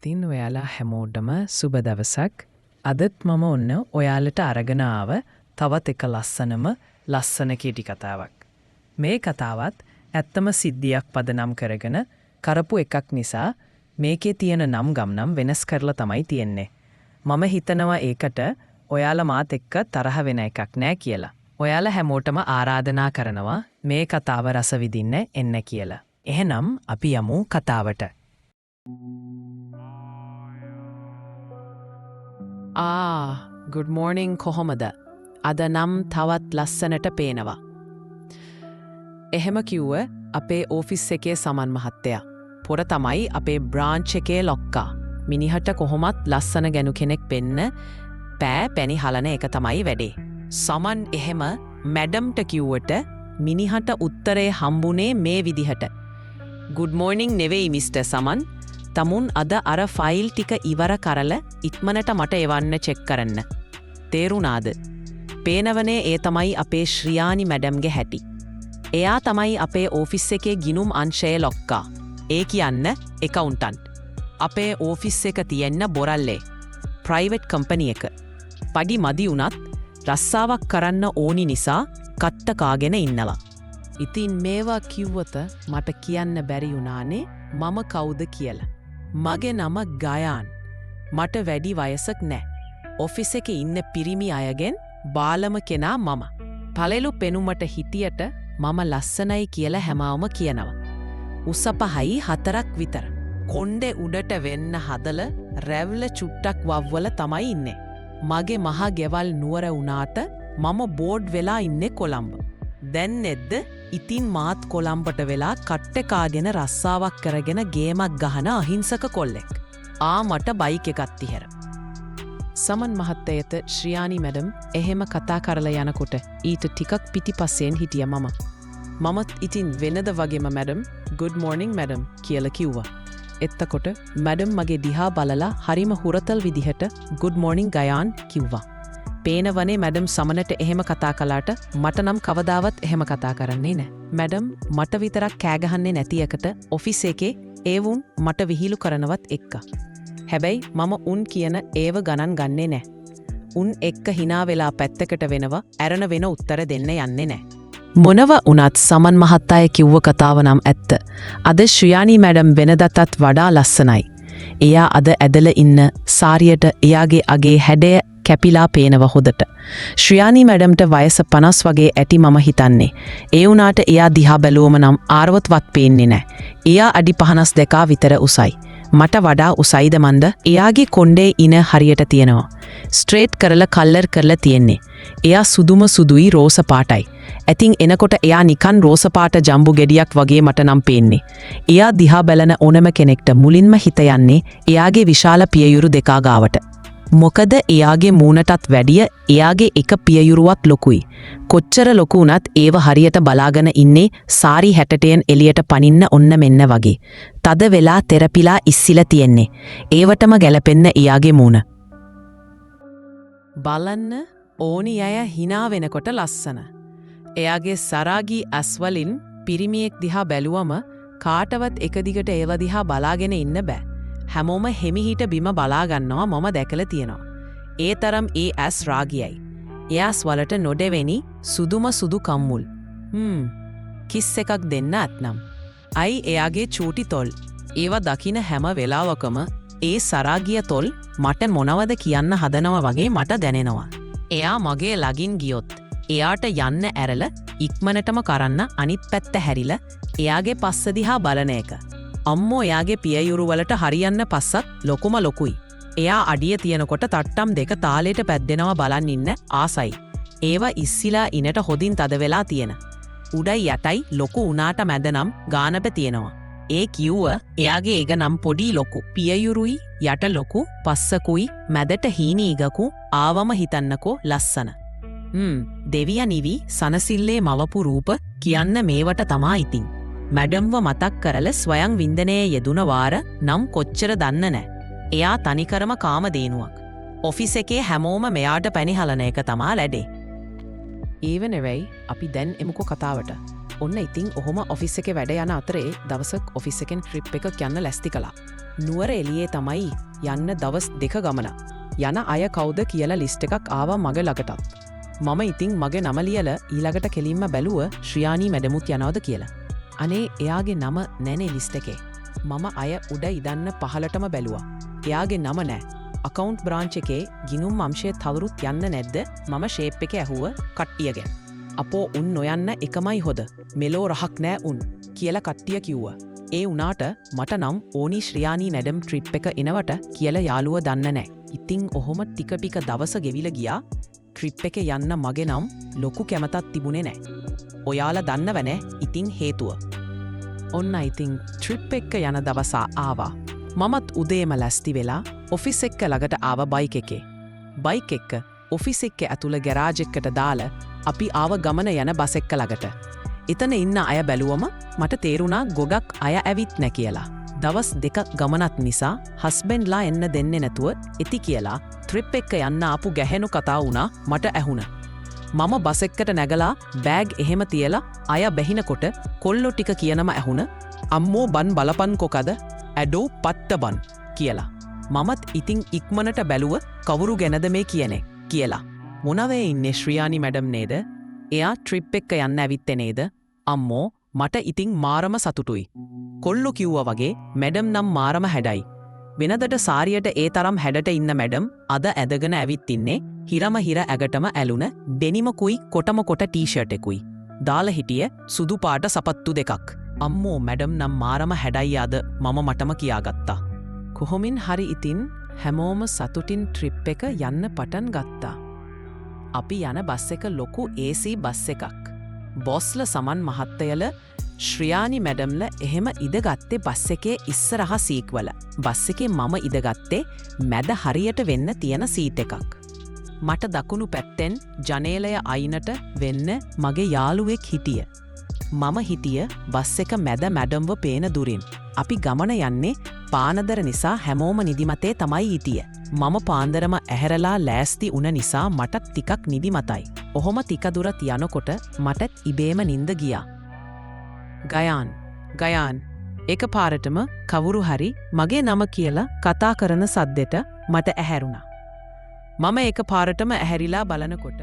ඉතින් ඔයාලා හැමෝටම සුබ දවසක්. අදත් මම ඔන්න ඔයාලට අරගෙන ආව තවත් එක ලස්සන කීටි කතාවක්. මේ කතාවත් ඇත්තම සිද්ධියක් පදනම් කරගෙන කරපු එකක් නිසා මේකේ තියෙන නම් ගම්නම් වෙනස් කරලා තමයි තියෙන්නේ. මම හිතනවා ඒකට ඔයාලා මාත් එක්ක තරහ වෙන එකක් නෑ කියලා. ඔයාලා හැමෝටම ආරාධනා කරනවා මේ කතාව රස විඳින්න එන්න කියලා. එහෙනම් අපි යමු කතාවට. good morning කොහොමද? අද නම් තවත් ලස්සනට පේනවා. එහෙම කිව්ව අපේ ඔෆිස් එකේ සමන් මහත්තයා. පොර තමයි අපේ බ්‍රාන්ච් එකේ ලොක්කා. මිනිහට කොහොමත් ලස්සන ගැනු කෙනෙක් වෙන්න පැණි හලන එක තමයි වැඩේ. සමන් එහෙම මැඩම්ට කිව්වට මිනිහට උත්තරේ හම්බුනේ මේ විදිහට. good morning නෙවෙයි මිස්ටර් සමන්. තමුන් අද අර ෆයිල් ටික ඉවර කරලා ඉක්මනට මට එවන්න චෙක් කරන්න. තේරුණාද? පේනවනේ ඒ තමයි අපේ ශ්‍රියානි මැඩම්ගේ හැටි. එයා තමයි අපේ ඔෆිස් එකේ ගිනුම් අංශයේ ලොක්කා. ඒ කියන්න එකවුන්ටන්ට්. අපේ ඔෆිස් එක තියෙන්න බොරල්ලේ. ප්‍රයිවට් කම්පනි එක. පඩි මදි වුණත් රස්සාවක් කරන්න ඕනි නිසා කට්ට කාගෙන ඉන්නවා. ඉතින් මේවා කිව්වත මට කියන්න බැරි වුණානේ මම කවුද කියලා. මගේ නම ගයාන්. මට වැඩි වයසක් නෑ. ඔෆිස් එකේ ඉන්න පිරිමි අයගෙන් බාලම කෙනා මම. පළලු පෙනුමට හිටියට මම ලස්සනයි කියලා හැමෝම කියනවා. උසපහයි 4ක් විතර. කොණ්ඩේ උඩට වෙන්න හදල රැව්ල චුට්ටක් වව්වල තමයි ඉන්නේ. මගේ මහා ගෙවල් නුවර වුණාට මම බෝඩ් වෙලා ඉන්නේ කොළඹ. දැන් නෙද්ද ඉතින් මාත් කොළඹට වෙලා කට්ට කාගෙන රස්සාවක් කරගෙන ගේමක් ගහන අහිංසක කොල්ලෙක්. මට බයික් එකක් තිහෙර. සමන් මහත්තයට ශ්‍රියානි මැඩම් එහෙම කතා කරලා යනකොට ඊට ටිකක් පිටිපස්සෙන් හිටිය මම. මමත් ඉතින් වෙනද වගේම මැඩම් good morning මැඩම් කියලා කිව්වා. එතකොට මැඩම් මගේ දිහා බලලා හරිම හුරතල් විදිහට good morning ගයාන් කිව්වා. පේනවනේ මැඩම් සමනට එහෙම කතා කළාට මට නම් කවදාවත් එහෙම කතා කරන්නේ නෑ. මැඩම් මට විතරක් කෑගහන්නේ නැති එකට ඔෆිස් එකේ ඒවුන් මට විහිළු කරනවත් එක්ක. හැබැයි මම උන් කියන ඒව ගණන් ගන්නේ නෑ. උන් එක්ක hina වෙලා පැත්තකට වෙනවා ඇරන වෙන උත්තර දෙන්න යන්නේ නෑ. මොනව උනත් සමන් මහත්තයා කිව්ව කතාව නම් ඇත්ත. අද ශ්‍රියානි මැඩම් වෙනදටත් වඩා ලස්සනයි. එයා අද ඇදලා ඉන්න සාරියට එයාගේ අගේ හැඩය කැපිලා පේනව හොදට. ශ්‍රියානි මැඩම්ට වයස 50 වගේ ඇති මම හිතන්නේ. ඒ වුණාට එයා දිහා බැලුවම නම් ආරවත්වත් පේන්නේ නැහැ. එයා අඩි 52 විතර උසයි. මට වඩා උසයිද මන්ද? එයාගේ කොණ්ඩේ ඉන හරියට තියෙනවා. ස්ට්‍රේට් කරලා කලර් කරලා තියෙන්නේ. එයා සුදුම සුදුයි රෝස පාටයි. ඇතින් එනකොට එයා නිකන් රෝස පාට ජම්බු ගෙඩියක් වගේ මට නම් පේන්නේ. එයා දිහා බලන ඕනම කෙනෙක්ට මුලින්ම හිත යන්නේ එයාගේ විශාල පියයුරු දෙක ගාවට. මොකද එයාගේ මූණටත් වැඩිය එයාගේ එක පියයුරුවත් ලොකුයි. කොච්චර ලොකු වුණත් ඒව හරියට බලාගෙන ඉන්නේ සාරි හැටටෙන් එළියට පනින්න ඔන්න මෙන්න වගේ. තද වෙලා තෙරපිලා ඉස්සිලා තියෙන්නේ. ඒවටම ගැලපෙන්න එයාගේ මූණ. බලන්න ඕනි අය hina වෙනකොට ලස්සන. එයාගේ සරාගී ඇස්වලින් පිරිමියෙක් දිහා බැලුවම කාටවත් එක දිගට ඒව දිහා බලාගෙන ඉන්න බෑ. හැමෝම හෙමිහිට බිම බලා ගන්නවා මම දැකලා තියෙනවා. ඒ තරම් ඒ ඇස් රාගියයි. එයාස් වලට නොඩෙවෙනි සුදුම සුදු කම්මුල්. කිස් එකක් දෙන්න ඇත්නම්. අයි එයාගේ චූටි තොල්. ඒව දකින හැම වෙලාවකම ඒ සරාගිය තොල් මට මොනවද කියන්න හදනවා වගේ මට දැනෙනවා. එයා මගේ ළඟින් ගියොත් එයාට යන්න ඇරලා ඉක්මනටම කරන්න අනිත් පැත්ත හැරිලා එයාගේ පස්ස දිහා බලන එක. අම්මෝ එයාගේ පියයුරු වලට හරියන්න පස්සත් ලොකුම ලොකුයි. එයා අඩිය තියනකොට තට්ටම් දෙක තාලෙට පැද්දෙනවා බලන් ඉන්න ආසයි. ඒවා ඉස්සිලා ඉනට හොදින් තද වෙලා තියෙන. උඩයි යටයි ලොකු උනාට මැද නම් ගානප තියෙනවා. ඒ කිව්ව එයාගේ එක නම් පොඩි ලොකු. පියයුරුයි යට ලොකු පස්සකුයි මැදට හීනි ඉගකු ආවම හිතන්නකෝ ලස්සන. දෙවිය නිවි සනසිල්ලේ මවපු රූප කියන්න මේවට තමා ඉතින්. මැඩම්ව මතක් කරල ස්වයං වින්දනයේ යෙදුන වාර නම් කොච්චර දන්න නෑ. එයා තනිකරම කාම දේනුවක්. ඔෆිස් එකේ හැමෝම මෙයාට පැණි හලන එක තමා ලැඩේ. ඒව නෙවෙයි අපි දැන් එමුකෝ කතාවට. ඔන්න ඉතින් ඔහොම ඔෆිස් එකේ වැඩ යන අතරේ දවසක් ඔෆිස් එකෙන් ට්‍රිප් එකක් යන්න ලැස්ති කළා. නුවර එළියේ තමයි යන්න දවස් 2 ගමන. යන අය කවුද කියලා ලිස්ට් එකක් ආවා මගේ ළඟටත්. මම ඉතින් මගේ නම ලියලා ඊළඟට කෙලින්ම බැලුව ශ්‍රියානි මැඩමුත් යනවද කියලා. අනේ එයාගේ නම නැනේ ලිස්ට් එකේ. මම අය උඩ ඉදන්න පහලටම බැලුවා. එයාගේ නම නෑ. අකවුන්ට් බ්‍රාන්ච් එකේ ගිනුම් අංශයේ තවරුත් යන්න නැද්ද? මම ෂේප් එකේ ඇහුව කට්ටියගෙන්. අපෝ උන් නොයන්න එකමයි හොද. මෙලෝ රහක් නෑ උන් කියලා කට්ටිය කිව්වා. ඒ උනාට මට නම් ඕනි ශ්‍රියානි මැඩම් ට්‍රිප් එක එනවට කියලා යාළුව දන්න නෑ. ඉතින් ඔහොම ටික දවස ගෙවිලා ගියා. ට්‍රිප් එකේ යන්න මගේ නම් ලොකු කැමතක් තිබුණේ නෑ. ඔයාලා දන්නව නෑ ඉතින් හේතුව. ඔන්න ඉතින් ට්‍රිප් එක යන දවස ආවා. මමත් උදේම ලැස්ති වෙලා ඔෆිස් එක ළඟට ආව බයික් එකේ. බයික් එක ඔෆිස් එකේ ඇතුළ ගෑරාජ් එකට දාලා අපි ආව ගමන යන බස් එක ළඟට. එතන ඉන්න අය බැලුවම මට තේරුණා ගොඩක් අය ඇවිත් නැ කියලා. දවස් 2 ගමනක් නිසා හස්බන්ඩ්ලා එන්න දෙන්නේ නැතුව ඉති කියලා ට්‍රිප් එක යන්න ආපු ගැහෙනු කතා වුණා මට ඇහුණා. මම බස් එකට නැගලා බෑග් එහෙම තියලා අය බැහිනකොට කොල්ලෝ ටික කියනම ඇහුණ අම්මෝ බන් බලපන් කොකද ඇඩෝ පට්ට බන් කියලා. මමත් ඉතින් ඉක්මනට බැලුව කවුරු ගැනද මේ කියන්නේ කියලා. මොනවේ ඉන්නේ ශ්‍රියානි මැඩම් නේද? එයා ට්‍රිප් එක යන්න ඇවිත්තේ නේද? අම්මෝ මට ඉතින් මාරම සතුටුයි. කොල්ලෝ කිව්වා වගේ මැඩම් නම් මාරම හැඩයි. වෙනදට සාරියට ඒ තරම් හැඩට ඉන්න මැඩම් අද ඇදගෙන ඇවිත් ඉන්නේ හිරම හිර ඇගටම ඇලුන ඩෙනිමකුයි කොටම කොට ටී-ෂර්ට් එකකුයි. දාලා හිටියේ සුදු පාට සපත්තු දෙකක්. අම්මෝ මැඩම් නම් මාරම හැඩයි අද මම මටම කියාගත්තා. කොහොමින් හරි ඉතින් හැමෝම සතුටින් ට්‍රිප් එක යන්න පටන් ගත්තා. අපි යන බස් එක ලොකු AC බස් එකක්. බොස්ල සමන් මහත්තයල ශ්‍රියානි මැඩම්ල එහෙම ඉදගත්තේ බස් එකේ ඉස්සරහ සීක්වල. බස් එකේ මම ඉදගත්තේ මැද හරියට වෙන්න තියෙන සීට් එකක්. මට දකුණු පැත්තෙන් ජනේලය අයිනට වෙන්න මගේ යාළුවෙක් හිටිය. මම හිටිය බස් එක මැද මැඩම්ව පේන දුරින්. අපි ගමන යන්නේ පානදර නිසා හැමෝම නිදිමතේ තමයි හිටිය. මම පාන්දරම ඇහැරලා ලෑස්ති උන නිසා මටත් ටිකක් නිදිමතයි. ඔහොම ටික දුරත් යනකොට මටත් ඉබේම නින්ද ගියා. ගයාන් එක පාරටම කවුරු හරි මගේ නම කියලා කතා කරන සද්දෙට මට ඇහැරුණා. මම එක පාරටම ඇහැරිලා බලනකොට